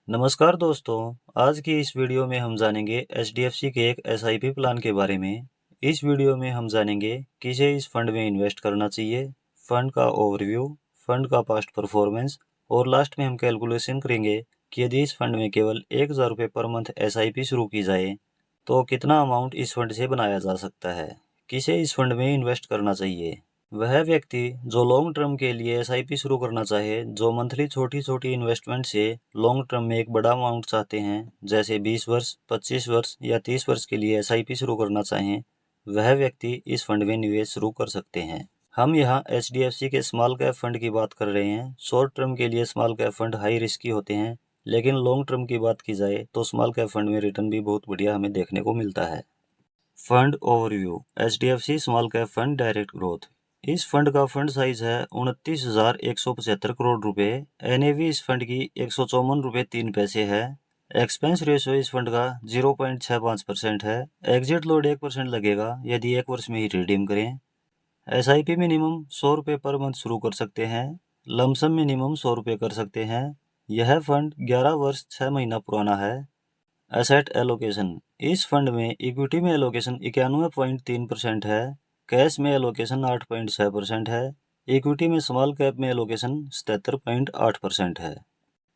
नमस्कार दोस्तों, आज की इस वीडियो में हम जानेंगे एचडीएफसी के एक एसआईपी प्लान के बारे में। इस वीडियो में हम जानेंगे किसे इस फंड में इन्वेस्ट करना चाहिए, फंड का ओवरव्यू, फंड का पास्ट परफॉर्मेंस और लास्ट में हम कैलकुलेशन करेंगे कि यदि इस फंड में केवल 1000 रुपये पर मंथ एसआईपी शुरू की जाए तो कितना अमाउंट इस फंड से बनाया जा सकता है। किसे इस फंड में इन्वेस्ट करना चाहिए? वह व्यक्ति जो लॉन्ग टर्म के लिए एसआईपी शुरू करना चाहे, जो मंथली छोटी छोटी इन्वेस्टमेंट से लॉन्ग टर्म में एक बड़ा अमाउंट चाहते हैं, जैसे 20 वर्ष, 25 वर्ष या 30 वर्ष के लिए एसआईपी शुरू करना चाहें, वह व्यक्ति इस फंड में निवेश शुरू कर सकते हैं। हम यहाँ एचडीएफसी के स्मॉल कैप फंड की बात कर रहे हैं। शॉर्ट टर्म के लिए small cap fund high risky होते हैं, लेकिन लॉन्ग टर्म की बात की जाए तो स्मॉल कैप फंड में रिटर्न भी बहुत बढ़िया हमें देखने को मिलता है। Fund overview. HDFC small cap fund direct growth. इस फंड का फंड साइज है 29,175 करोड़ रुपए। एनएवी इस फंड की 154 रुपये 3 पैसे है। एक्सपेंस रेशियो इस फंड का 0.65% है। एग्जिट लोड 1% लगेगा यदि 1 वर्ष में ही रिडीम करें। एसआईपी मिनिमम 100 रुपये पर मंथ शुरू कर सकते हैं। लमसम मिनिमम 100 रुपये कर सकते हैं। यह फंड 11 वर्ष 6 महीना पुराना है। Asset allocation. इस फंड में इक्विटी में एलोकेशन 91.3% है। कैश में एलोकेशन 8.6% है। इक्विटी में स्मॉल कैप में एलोकेशन 77.8% है।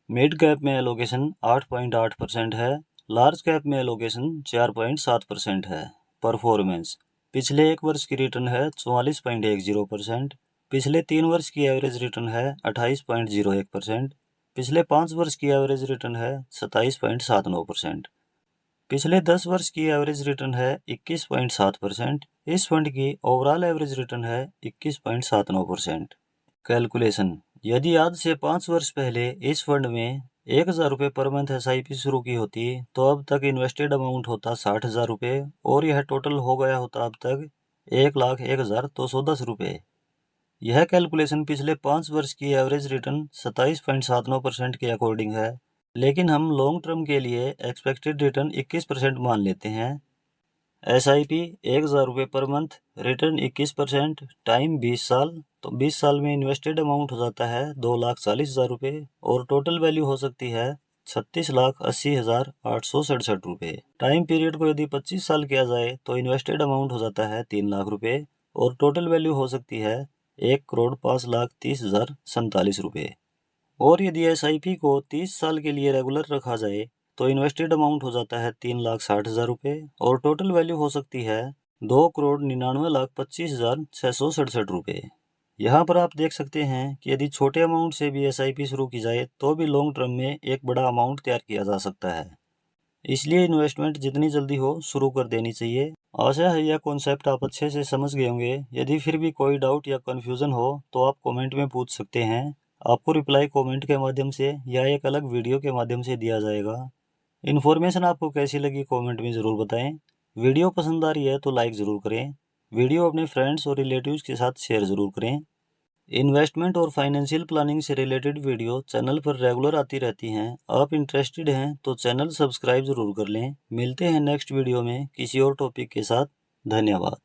मिड कैप में एलोकेशन 8.8% है। लार्ज कैप में एलोकेशन 4.7% है। परफॉर्मेंस। पिछले 1 वर्ष की रिटर्न है 44.10%। पिछले 3 वर्ष की एवरेज रिटर्न है 28.01%। पिछले 5 वर्ष की एवरेज रिटर्न है 27.79%। पिछले 10 वर्ष की एवरेज रिटर्न है 21.7%। इस फंड की ओवरऑल एवरेज रिटर्न है 21.79%। कैलकुलेशन। यदि आज से 5 वर्ष पहले इस फंड में 1000 रुपये पर मंथ एसआईपी शुरू की होती तो अब तक इन्वेस्टेड अमाउंट होता 60,000 रुपये और यह टोटल हो गया होता अब तक 1,01,210 रुपये। यह कैलकुलेशन पिछले 5 वर्ष की एवरेज रिटर्न 27.79% के अकॉर्डिंग है, लेकिन हम लॉन्ग टर्म के लिए एक्सपेक्टेड रिटर्न 21% मान लेते हैं। एसआईपी 1000 रुपये पर मंथ, रिटर्न 21%, टाइम 20 साल, तो 20 साल में इन्वेस्टेड अमाउंट हो जाता है 2,40,000 रुपये और टोटल वैल्यू हो सकती है 36,80,867 रुपये। टाइम पीरियड को यदि 25 साल किया जाए तो इन्वेस्टेड अमाउंट हो जाता है 3 लाख रुपये और टोटल वैल्यू हो सकती है 1,05,30,47 रुपये। और यदि एसआईपी को 30 साल के लिए रेगुलर रखा जाए तो इन्वेस्टेड अमाउंट हो जाता है 3,60,000 रुपये और टोटल वैल्यू हो सकती है 2,99,25,667 रुपये। यहाँ पर आप देख सकते हैं कि यदि छोटे अमाउंट से भी एसआईपी शुरू की जाए तो भी लॉन्ग टर्म में एक बड़ा अमाउंट तैयार किया जा सकता है। इसलिए इन्वेस्टमेंट जितनी जल्दी हो शुरू कर देनी चाहिए। आशा है यह कॉन्सेप्ट आप अच्छे से समझ गए होंगे। यदि फिर भी कोई डाउट या कन्फ्यूज़न हो तो आप कमेंट में पूछ सकते हैं। आपको रिप्लाई कमेंट के माध्यम से या एक अलग वीडियो के माध्यम से दिया जाएगा। इन्फॉर्मेशन आपको कैसी लगी कमेंट में ज़रूर बताएं। वीडियो पसंद आ रही है तो लाइक ज़रूर करें। वीडियो अपने फ्रेंड्स और रिलेटिव्स के साथ शेयर ज़रूर करें। इन्वेस्टमेंट और फाइनेंशियल प्लानिंग से रिलेटेड वीडियो चैनल पर रेगुलर आती रहती हैं। आप इंटरेस्टेड हैं तो चैनल सब्सक्राइब ज़रूर कर लें। मिलते हैं नेक्स्ट वीडियो में किसी और टॉपिक के साथ। धन्यवाद।